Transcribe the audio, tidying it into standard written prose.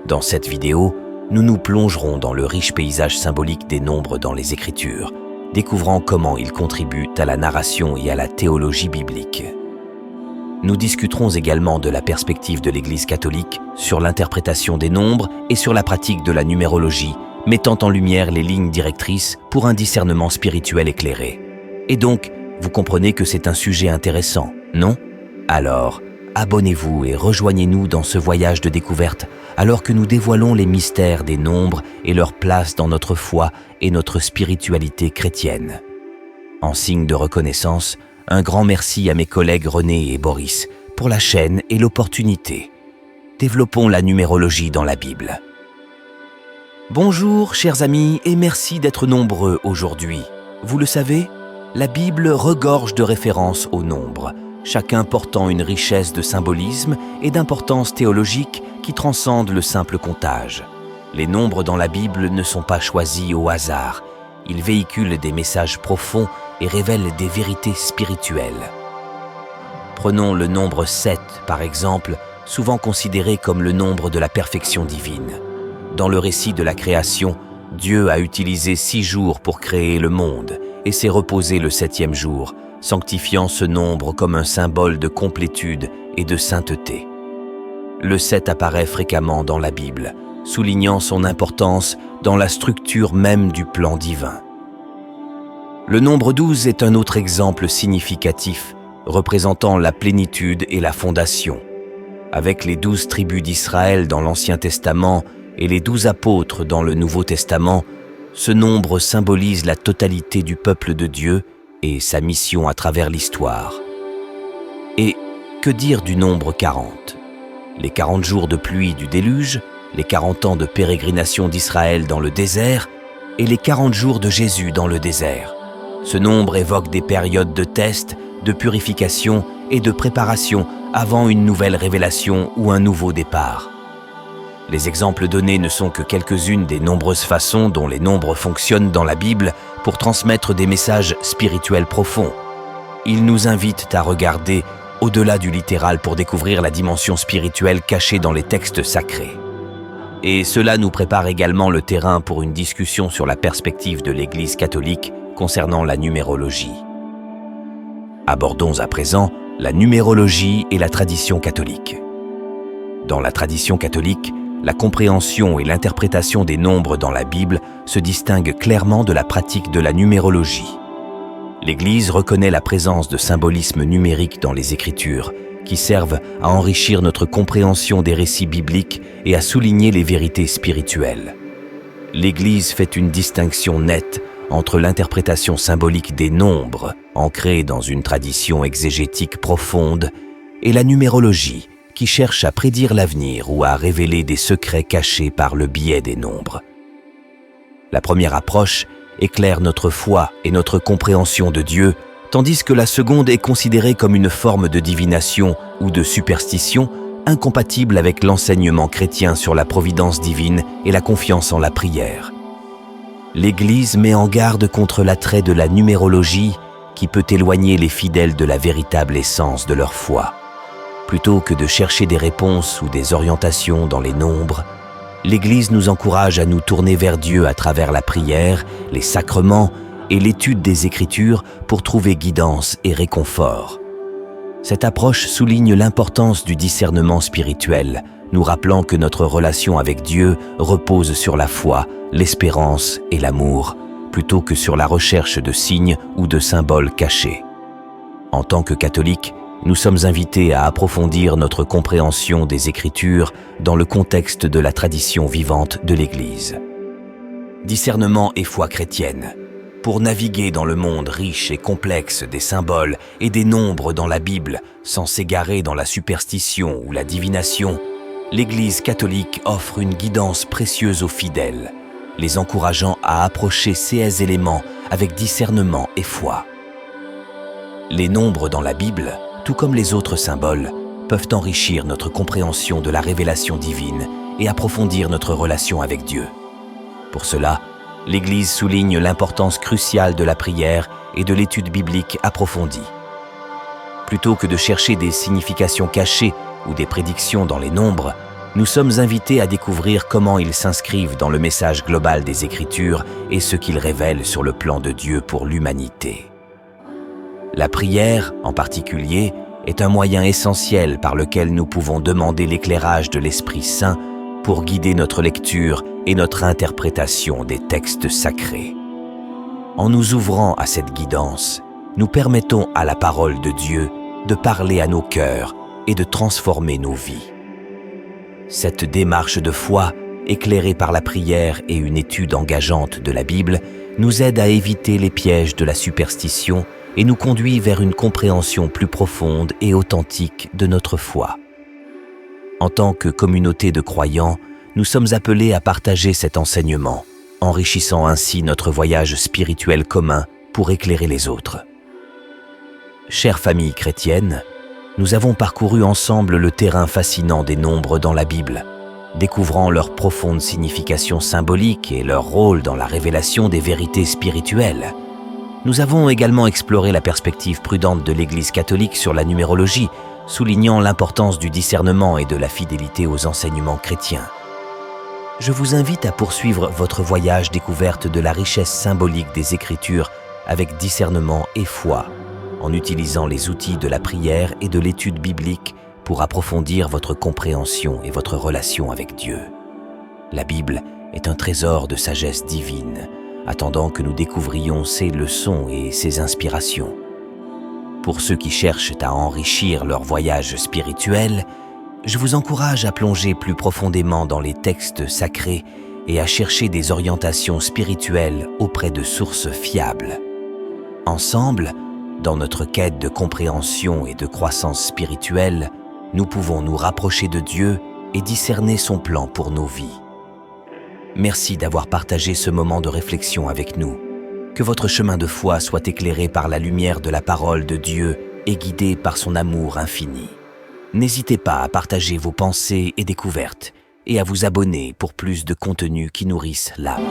Dans cette vidéo, nous nous plongerons dans le riche paysage symbolique des nombres dans les Écritures, découvrant comment ils contribuent à la narration et à la théologie biblique. Nous discuterons également de la perspective de l'Église catholique sur l'interprétation des nombres et sur la pratique de la numérologie, mettant en lumière les lignes directrices pour un discernement spirituel éclairé. Et donc, vous comprenez que c'est un sujet intéressant, non? Alors, abonnez-vous et rejoignez-nous dans ce voyage de découverte alors que nous dévoilons les mystères des nombres et leur place dans notre foi et notre spiritualité chrétienne. En signe de reconnaissance, un grand merci à mes collègues René et Boris pour la chaîne et l'opportunité. Développons la numérologie dans la Bible. Bonjour chers amis et merci d'être nombreux aujourd'hui. Vous le savez, la Bible regorge de références aux nombres, chacun portant une richesse de symbolisme et d'importance théologique qui transcende le simple comptage. Les nombres dans la Bible ne sont pas choisis au hasard. Ils véhiculent des messages profonds et révèlent des vérités spirituelles. Prenons le nombre 7, par exemple, souvent considéré comme le nombre de la perfection divine. Dans le récit de la création, Dieu a utilisé 6 jours pour créer le monde et s'est reposé le 7e jour, sanctifiant ce nombre comme un symbole de complétude et de sainteté. Le 7 apparaît fréquemment dans la Bible, soulignant son importance dans la structure même du plan divin. Le nombre 12 est un autre exemple significatif, représentant la plénitude et la fondation. Avec les 12 tribus d'Israël dans l'Ancien Testament et les 12 apôtres dans le Nouveau Testament, ce nombre symbolise la totalité du peuple de Dieu et sa mission à travers l'histoire. Et que dire du nombre 40? Les 40 jours de pluie du déluge, les 40 ans de pérégrination d'Israël dans le désert et les 40 jours de Jésus dans le désert. Ce nombre évoque des périodes de test, de purification et de préparation avant une nouvelle révélation ou un nouveau départ. Les exemples donnés ne sont que quelques-unes des nombreuses façons dont les nombres fonctionnent dans la Bible pour transmettre des messages spirituels profonds. Ils nous invitent à regarder au-delà du littéral pour découvrir la dimension spirituelle cachée dans les textes sacrés. Et cela nous prépare également le terrain pour une discussion sur la perspective de l'Église catholique concernant la numérologie. Abordons à présent la numérologie et la tradition catholique. Dans la tradition catholique, la compréhension et l'interprétation des nombres dans la Bible se distinguent clairement de la pratique de la numérologie. L'Église reconnaît la présence de symbolismes numériques dans les Écritures, qui servent à enrichir notre compréhension des récits bibliques et à souligner les vérités spirituelles. L'Église fait une distinction nette entre l'interprétation symbolique des nombres, ancrée dans une tradition exégétique profonde, et la numérologie, qui cherche à prédire l'avenir ou à révéler des secrets cachés par le biais des nombres. La première approche éclaire notre foi et notre compréhension de Dieu, tandis que la seconde est considérée comme une forme de divination ou de superstition incompatible avec l'enseignement chrétien sur la providence divine et la confiance en la prière. L'Église met en garde contre l'attrait de la numérologie qui peut éloigner les fidèles de la véritable essence de leur foi. Plutôt que de chercher des réponses ou des orientations dans les nombres, l'Église nous encourage à nous tourner vers Dieu à travers la prière, les sacrements et l'étude des Écritures pour trouver guidance et réconfort. Cette approche souligne l'importance du discernement spirituel, nous rappelant que notre relation avec Dieu repose sur la foi, l'espérance et l'amour, plutôt que sur la recherche de signes ou de symboles cachés. En tant que catholiques, nous sommes invités à approfondir notre compréhension des Écritures dans le contexte de la tradition vivante de l'Église. Discernement et foi chrétienne. Pour naviguer dans le monde riche et complexe des symboles et des nombres dans la Bible, sans s'égarer dans la superstition ou la divination, l'Église catholique offre une guidance précieuse aux fidèles, les encourageant à approcher ces éléments avec discernement et foi. Les nombres dans la Bible, tout comme les autres symboles, peuvent enrichir notre compréhension de la révélation divine et approfondir notre relation avec Dieu. Pour cela, l'Église souligne l'importance cruciale de la prière et de l'étude biblique approfondie. Plutôt que de chercher des significations cachées ou des prédictions dans les nombres, Nous sommes invités à découvrir comment ils s'inscrivent dans le message global des Écritures et ce qu'ils révèlent sur le plan de Dieu pour l'humanité. La prière, en particulier, est un moyen essentiel par lequel nous pouvons demander l'éclairage de l'Esprit Saint pour guider notre lecture et notre interprétation des textes sacrés. En nous ouvrant à cette guidance, nous permettons à la parole de Dieu de parler à nos cœurs et de transformer nos vies. Cette démarche de foi, éclairée par la prière et une étude engageante de la Bible, nous aide à éviter les pièges de la superstition et nous conduit vers une compréhension plus profonde et authentique de notre foi. En tant que communauté de croyants, nous sommes appelés à partager cet enseignement, enrichissant ainsi notre voyage spirituel commun pour éclairer les autres. Chère famille chrétienne, nous avons parcouru ensemble le terrain fascinant des nombres dans la Bible, découvrant leur profonde signification symbolique et leur rôle dans la révélation des vérités spirituelles. Nous avons également exploré la perspective prudente de l'Église catholique sur la numérologie, soulignant l'importance du discernement et de la fidélité aux enseignements chrétiens. Je vous invite à poursuivre votre voyage découverte de la richesse symbolique des Écritures avec discernement et foi, en utilisant les outils de la prière et de l'étude biblique pour approfondir votre compréhension et votre relation avec Dieu. La Bible est un trésor de sagesse divine, attendant que nous découvrions ses leçons et ses inspirations. Pour ceux qui cherchent à enrichir leur voyage spirituel, je vous encourage à plonger plus profondément dans les textes sacrés et à chercher des orientations spirituelles auprès de sources fiables. Ensemble, dans notre quête de compréhension et de croissance spirituelle, nous pouvons nous rapprocher de Dieu et discerner son plan pour nos vies. Merci d'avoir partagé ce moment de réflexion avec nous. Que votre chemin de foi soit éclairé par la lumière de la parole de Dieu et guidé par son amour infini. N'hésitez pas à partager vos pensées et découvertes et à vous abonner pour plus de contenus qui nourrissent l'âme.